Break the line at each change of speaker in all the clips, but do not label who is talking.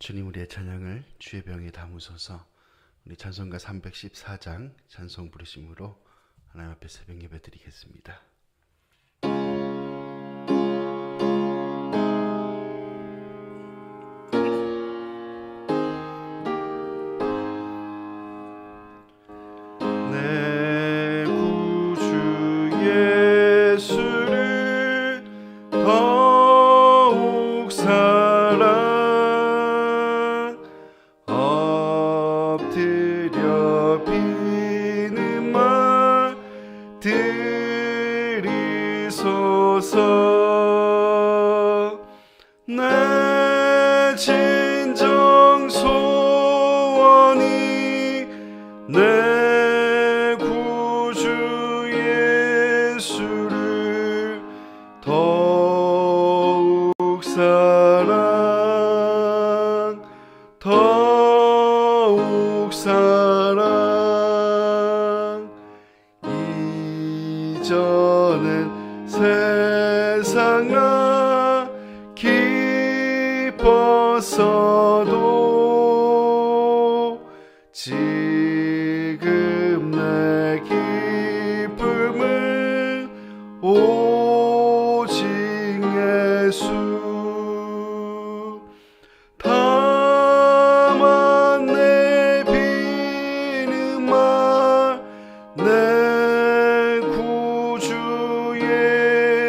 주님, 우리의 찬양을 주의 병에 담으소서. 우리 찬송가 314장 찬송 부르심으로 하나님 앞에 새벽 예배 드리겠습니다. 내 구주 예수를 더욱 사랑 엎드려 비는 말 들이소서. 내 진정 소원이 내 구주 예수를 더욱 사랑 더욱 사랑. 이전엔 세상 나 기뻤어도 지금 내 기쁨은 오직 예수. 다만 내 비는 말 내 구주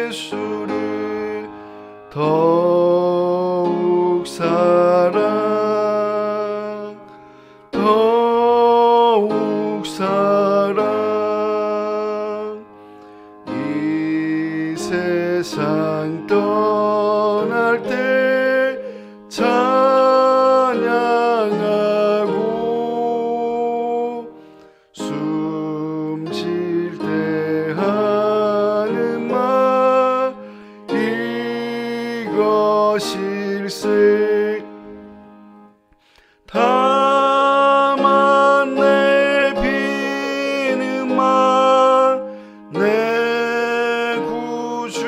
예수를 더욱 사랑 더욱 사랑. 이 세상 떠날 때 찬양하고 숨질 때 하는 말 이것일세. 다만 내 비는 말 내 구주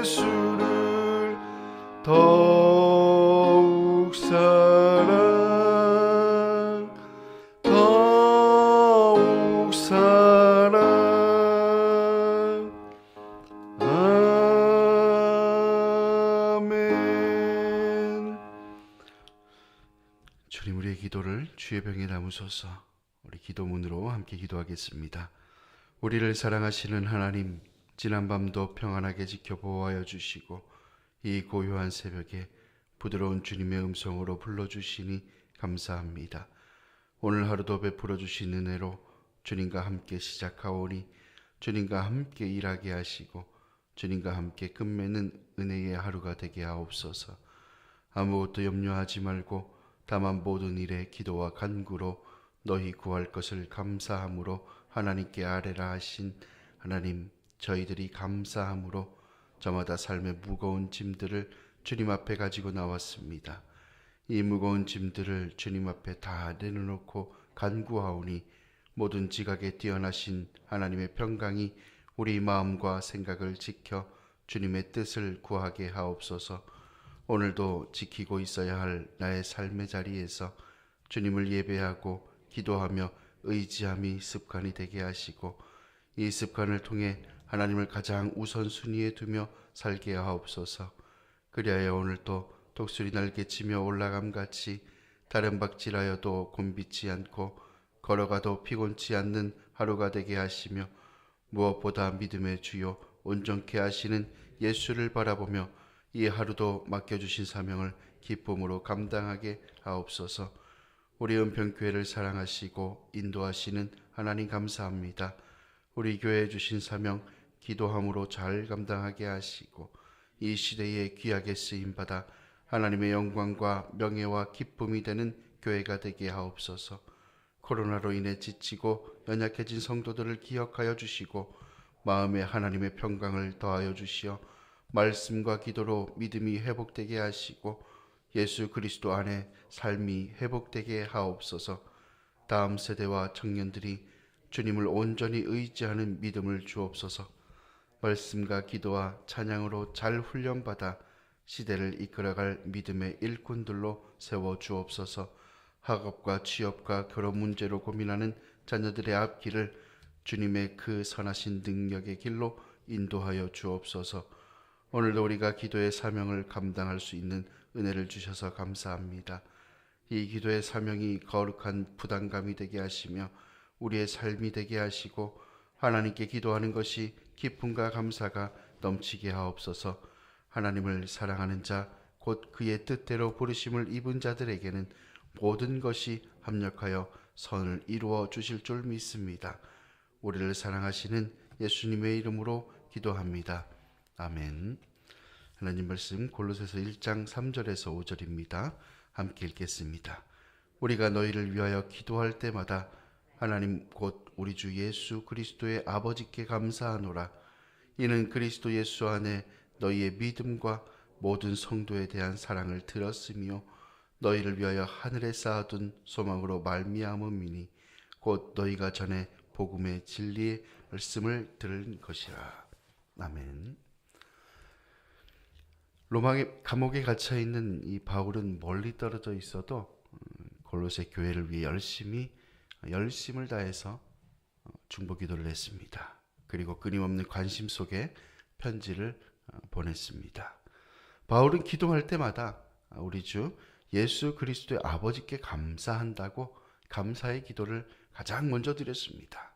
예수를 더욱 사랑 더욱 사랑. 아멘. 주님, 우리의 기도를 주의 병에 담으소서. 우리 기도문으로 함께 기도하겠습니다. 우리를 사랑하시는 하나님, 지난밤도 평안하게 지켜보호하여 주시고 이 고요한 새벽에 부드러운 주님의 음성으로 불러주시니 감사합니다. 오늘 하루도 베풀어 주신 은혜로 주님과 함께 시작하오니 주님과 함께 일하게 하시고 주님과 함께 끝맺는 은혜의 하루가 되게 하옵소서. 아무것도 염려하지 말고 다만 모든 일에 기도와 간구로 너희 구할 것을 감사함으로 하나님께 아뢰라 하신 하나님, 저희들이 감사함으로 저마다 삶의 무거운 짐들을 주님 앞에 가지고 나왔습니다. 이 무거운 짐들을 주님 앞에 다 내려놓고 간구하오니 모든 지각에 뛰어나신 하나님의 평강이 우리 마음과 생각을 지켜 주님의 뜻을 구하게 하옵소서. 오늘도 지키고 있어야 할 나의 삶의 자리에서 주님을 예배하고 기도하며 의지함이 습관이 되게 하시고 이 습관을 통해 하나님을 가장 우선순위에 두며 살게 하옵소서. 그리하여 오늘도 독수리 날개치며 올라감같이 다른 박질하여도 곤비지 않고 걸어가도 피곤치 않는 하루가 되게 하시며 무엇보다 믿음의 주요 온전케 하시는 예수를 바라보며 이 하루도 맡겨주신 사명을 기쁨으로 감당하게 하옵소서. 우리 은평교회를 사랑하시고 인도하시는 하나님 감사합니다. 우리 교회에 주신 사명 기도함으로 잘 감당하게 하시고 이 시대에 귀하게 쓰임받아 하나님의 영광과 명예와 기쁨이 되는 교회가 되게 하옵소서. 코로나로 인해 지치고 연약해진 성도들을 기억하여 주시고 마음에 하나님의 평강을 더하여 주시어 말씀과 기도로 믿음이 회복되게 하시고 예수 그리스도 안에 삶이 회복되게 하옵소서. 다음 세대와 청년들이 주님을 온전히 의지하는 믿음을 주옵소서. 말씀과 기도와 찬양으로 잘 훈련받아 시대를 이끌어갈 믿음의 일꾼들로 세워 주옵소서. 학업과 취업과 결혼 문제로 고민하는 자녀들의 앞길을 주님의 그 선하신 능력의 길로 인도하여 주옵소서. 오늘도 우리가 기도의 사명을 감당할 수 있는 은혜를 주셔서 감사합니다. 이 기도의 사명이 거룩한 부담감이 되게 하시며 우리의 삶이 되게 하시고 하나님께 기도하는 것이 기쁨과 감사가 넘치게 하옵소서. 하나님을 사랑하는 자, 곧 그의 뜻대로 부르심을 입은 자들에게는 모든 것이 합력하여 선을 이루어 주실 줄 믿습니다. 우리를 사랑하시는 예수님의 이름으로 기도합니다. 아멘. 하나님 말씀 골로새서 1장 3절에서 5절입니다. 함께 읽겠습니다. 우리가 너희를 위하여 기도할 때마다 하나님 곧 우리 주 예수 그리스도의 아버지께 감사하노라. 이는 그리스도 예수 안에 너희의 믿음과 모든 성도에 대한 사랑을 들었으며 너희를 위하여 하늘에 쌓아둔 소망으로 말미암음이니 곧 너희가 전에 복음의 진리의 말씀을 들은 것이라. 아멘. 로마의 감옥에 갇혀 있는 이 바울은 멀리 떨어져 있어도 골로새 교회를 위해 열심을 다해서 중보기도를 했습니다. 그리고 끊임없는 관심 속에 편지를 보냈습니다. 바울은 기도할 때마다 우리 주 예수 그리스도의 아버지께 감사한다고 감사의 기도를 가장 먼저 드렸습니다.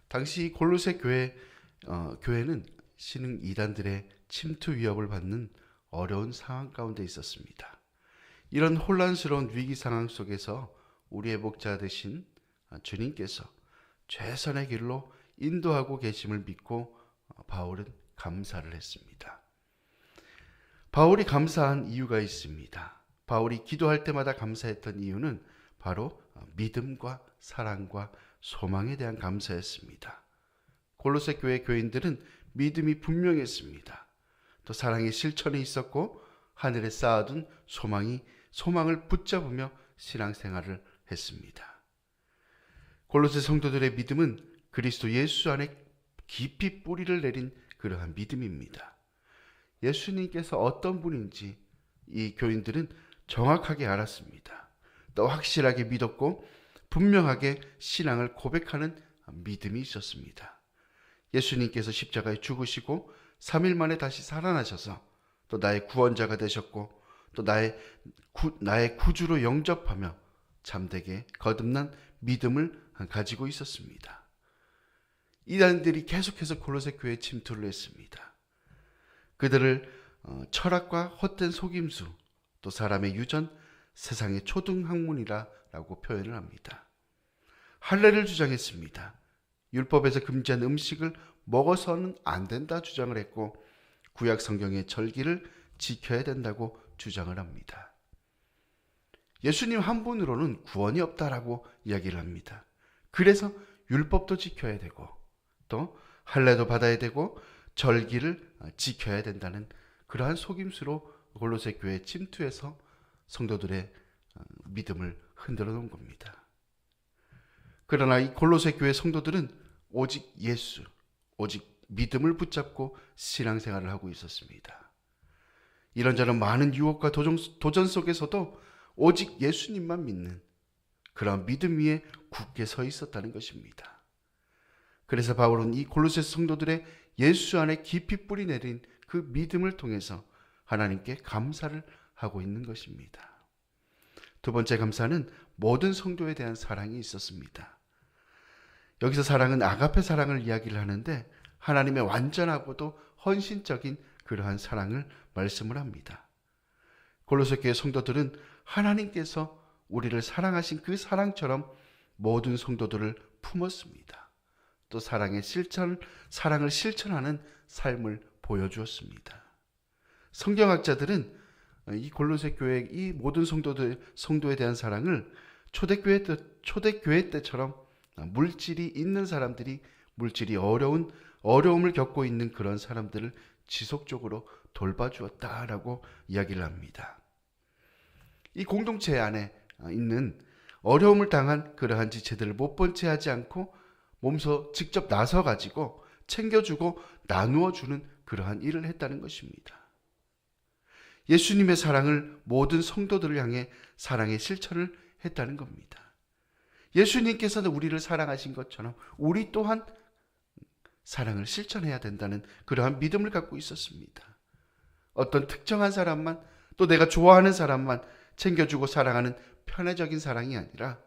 당시 골로새 교회는 신흥 이단들의 침투 위협을 받는 어려운 상황 가운데 있었습니다. 이런 혼란스러운 위기 상황 속에서 우리의 목자 되신 주님께서 최선의 길로 인도하고 계심을 믿고 바울은 감사를 했습니다. 바울이 감사한 이유가 있습니다. 바울이 기도할 때마다 감사했던 이유는 바로 믿음과 사랑과 소망에 대한 감사였습니다. 골로새 교회 교인들은 믿음이 분명했습니다. 또 사랑의 실천이 있었고 하늘에 쌓아둔 소망을 붙잡으며 신앙생활을 했습니다. 골로새 성도들의 믿음은 그리스도 예수 안에 깊이 뿌리를 내린 그러한 믿음입니다. 예수님께서 어떤 분인지 이 교인들은 정확하게 알았습니다. 또 확실하게 믿었고 분명하게 신앙을 고백하는 믿음이 있었습니다. 예수님께서 십자가에 죽으시고 3일 만에 다시 살아나셔서 또 나의 구원자가 되셨고 또 나의 구주로 영접하며 참되게 거듭난 믿음을 가지고 있었습니다. 이단들이 계속해서 골로새 교회에 침투를 했습니다. 그들을 철학과 헛된 속임수, 또 사람의 유전, 세상의 초등학문이라고 표현을 합니다. 할례를 주장했습니다. 율법에서 금지한 음식을 먹어서는 안 된다 주장을 했고 구약 성경의 절기를 지켜야 된다고 주장을 합니다. 예수님 한 분으로는 구원이 없다라고 이야기를 합니다. 그래서 율법도 지켜야 되고 또 할례도 받아야 되고 절기를 지켜야 된다는 그러한 속임수로 골로새 교회에 침투해서 성도들의 믿음을 흔들어 놓은 겁니다. 그러나 이 골로새 교회 성도들은 오직 예수, 오직 믿음을 붙잡고 신앙생활을 하고 있었습니다. 이런저런 많은 유혹과 도전 속에서도 오직 예수님만 믿는 그런 믿음 위에 굳게 서 있었다는 것입니다. 그래서 바울은 이 골로새 성도들의 예수 안에 깊이 뿌리 내린 그 믿음을 통해서 하나님께 감사를 하고 있는 것입니다. 두 번째 감사는 모든 성도에 대한 사랑이 있었습니다. 여기서 사랑은 아가페 사랑을 이야기를 하는데 하나님의 완전하고도 헌신적인 그러한 사랑을 말씀을 합니다. 골로새 교회 성도들은 하나님께서 우리를 사랑하신 그 사랑처럼 모든 성도들을 품었습니다. 또 사랑을 실천하는 삶을 보여주었습니다. 성경학자들은 이 골로새 교회 이 모든 성도에 대한 사랑을 초대교회 때처럼 물질이 있는 사람들이 물질이 어려움을 겪고 있는 그런 사람들을 지속적으로 돌봐주었다라고 이야기를 합니다. 이 공동체 안에 있는 어려움을 당한 그러한 지체들을 못 본 채 하지 않고 몸소 직접 나서 가지고 챙겨주고 나누어 주는 그러한 일을 했다는 것입니다. 예수님의 사랑을 모든 성도들을 향해 사랑의 실천을 했다는 겁니다. 예수님께서는 우리를 사랑하신 것처럼 우리 또한 사랑을 실천해야 된다는 그러한 믿음을 갖고 있었습니다. 어떤 특정한 사람만, 또 내가 좋아하는 사람만 챙겨주고 사랑하는 편애적인 사랑이 아니라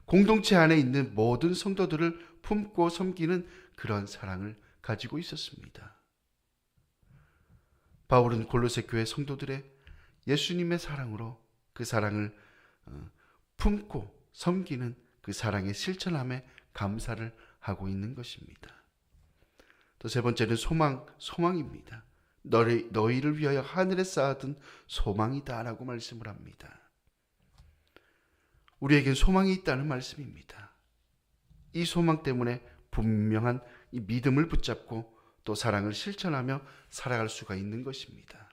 공동체 안에 있는 모든 성도들을 품고 섬기는 그런 사랑을 가지고 있었습니다. 바울은 골로새 교회 성도들의 예수님의 사랑으로 그 사랑을 품고 섬기는 그 사랑의 실천함에 감사를 하고 있는 것입니다. 또 세 번째는 소망입니다. 너희를 위하여 하늘에 쌓아둔 소망이다 라고 말씀을 합니다. 우리에겐 소망이 있다는 말씀입니다. 이 소망 때문에 분명한 이 믿음을 붙잡고 또 사랑을 실천하며 살아갈 수가 있는 것입니다.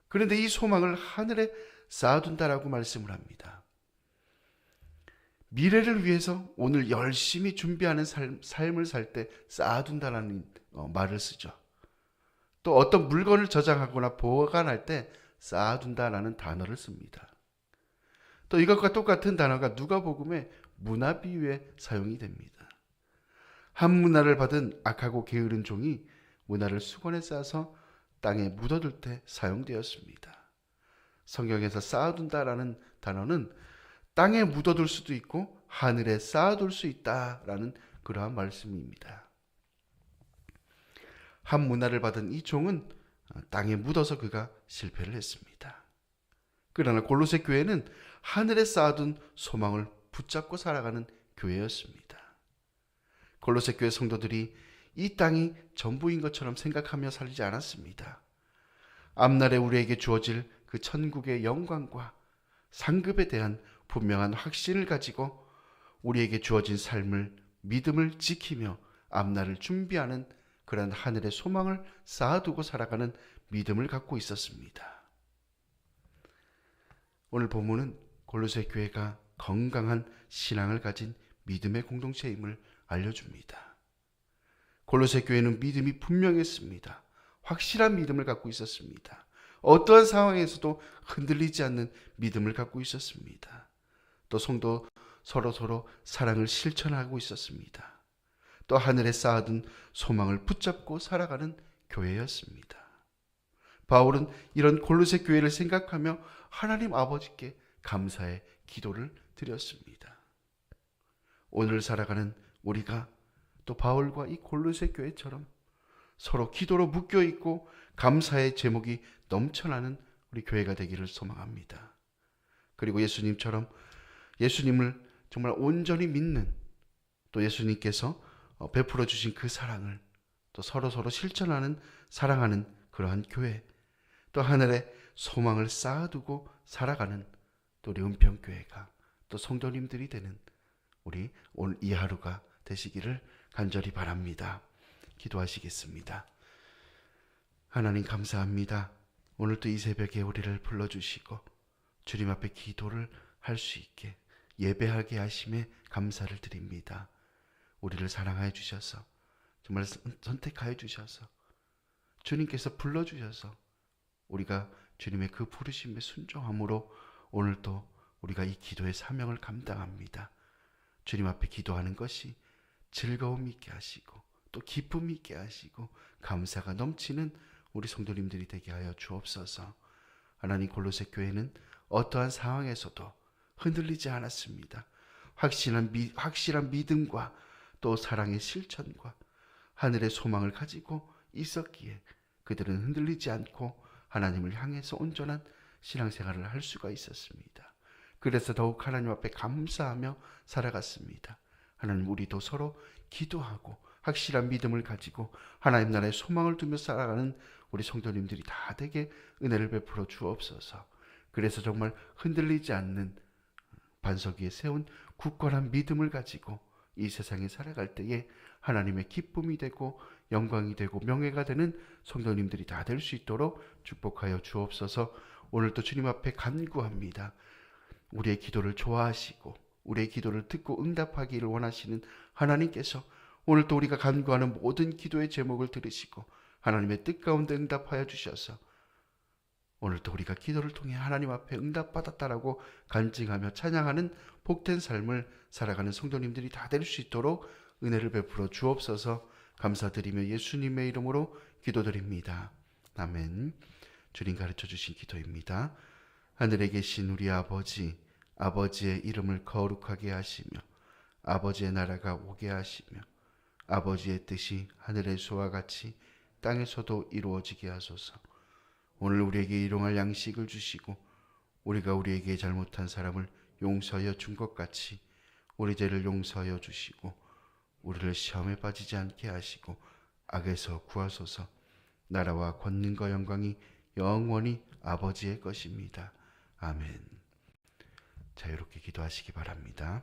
그런데 이 소망을 하늘에 쌓아둔다라고 말씀을 합니다. 미래를 위해서 오늘 열심히 준비하는 삶을 살 때 쌓아둔다라는 말을 쓰죠. 또 어떤 물건을 저장하거나 보관할 때 쌓아둔다라는 단어를 씁니다. 또 이것과 똑같은 단어가 누가복음의 문화 비유에 사용이 됩니다. 한 문화를 받은 악하고 게으른 종이 문화를 수건에 싸서 땅에 묻어둘 때 사용되었습니다. 성경에서 쌓아둔다라는 단어는 땅에 묻어둘 수도 있고 하늘에 쌓아둘 수 있다라는 그러한 말씀입니다. 한 문화를 받은 이 종은 땅에 묻어서 그가 실패를 했습니다. 그러나 골로새 교회는 하늘에 쌓아둔 소망을 붙잡고 살아가는 교회였습니다. 골로새 교회 성도들이 이 땅이 전부인 것처럼 생각하며 살지 않았습니다. 앞날에 우리에게 주어질 그 천국의 영광과 상급에 대한 분명한 확신을 가지고 우리에게 주어진 삶을 믿음을 지키며 앞날을 준비하는 그런 하늘의 소망을 쌓아두고 살아가는 믿음을 갖고 있었습니다. 오늘 본문은 골로새 교회가 건강한 신앙을 가진 믿음의 공동체임을 알려줍니다. 골로새 교회는 믿음이 분명했습니다. 확실한 믿음을 갖고 있었습니다. 어떠한 상황에서도 흔들리지 않는 믿음을 갖고 있었습니다. 또 성도 서로 사랑을 실천하고 있었습니다. 또 하늘에 쌓아둔 소망을 붙잡고 살아가는 교회였습니다. 바울은 이런 골로새 교회를 생각하며 하나님 아버지께 감사의 기도를 드렸습니다. 오늘 살아가는 우리가 또 바울과 이 골로새 교회처럼 서로 기도로 묶여 있고 감사의 제목이 넘쳐나는 우리 교회가 되기를 소망합니다. 그리고 예수님처럼 예수님을 정말 온전히 믿는 또 예수님께서 베풀어 주신 그 사랑을 또 서로 실천하는 사랑하는 그러한 교회, 또 하늘에 소망을 쌓아두고 살아가는 또 우리 은평교회가 또 성도님들이 되는 우리 오늘 이 하루가 되시기를 간절히 바랍니다. 기도하시겠습니다. 하나님 감사합니다. 오늘도 이 새벽에 우리를 불러주시고 주님 앞에 기도를 할 수 있게 예배하게 하심에 감사를 드립니다. 우리를 사랑하여 주셔서 정말 선택하여 주셔서 주님께서 불러주셔서 우리가 주님의 그 부르심에 순종함으로 오늘도 우리가 이 기도의 사명을 감당합니다. 주님 앞에 기도하는 것이 즐거움 있게 하시고 또 기쁨 있게 하시고 감사가 넘치는 우리 성도님들이 되게 하여 주옵소서. 하나님, 골로새 교회는 어떠한 상황에서도 흔들리지 않았습니다. 확실한 믿음과 또 사랑의 실천과 하늘의 소망을 가지고 있었기에 그들은 흔들리지 않고 하나님을 향해서 온전한 신앙생활을 할 수가 있었습니다. 그래서 더욱 하나님 앞에 감사하며 살아갔습니다. 하나님, 우리도 서로 기도하고 확실한 믿음을 가지고 하나님 나라의 소망을 두며 살아가는 우리 성도님들이 다 되게 은혜를 베풀어 주옵소서. 그래서 정말 흔들리지 않는 반석 위에 세운 굳건한 믿음을 가지고 이 세상에 살아갈 때에 하나님의 기쁨이 되고 영광이 되고 명예가 되는 성도님들이 다 될 수 있도록 축복하여 주옵소서. 오늘도 주님 앞에 간구합니다. 우리의 기도를 좋아하시고 우리의 기도를 듣고 응답하기를 원하시는 하나님께서 오늘도 우리가 간구하는 모든 기도의 제목을 들으시고 하나님의 뜻 가운데 응답하여 주셔서 오늘도 우리가 기도를 통해 하나님 앞에 응답받았다라고 간증하며 찬양하는 복된 삶을 살아가는 성도님들이 다 될 수 있도록 은혜를 베풀어 주옵소서. 감사드리며 예수님의 이름으로 기도드립니다. 아멘. 주님 가르쳐 주신 기도입니다. 하늘에 계신 우리 아버지, 아버지의 이름을 거룩하게 하시며 아버지의 나라가 오게 하시며 아버지의 뜻이 하늘에서와 같이 땅에서도 이루어지게 하소서. 오늘 우리에게 일용할 양식을 주시고 우리가 우리에게 잘못한 사람을 용서하여 준 것 같이 우리 죄를 용서하여 주시고 우리를 시험에 빠지지 않게 하시고 악에서 구하소서. 나라와 권능과 영광이 영원히 아버지의 것입니다. 아멘. 자유롭게 기도하시기 바랍니다.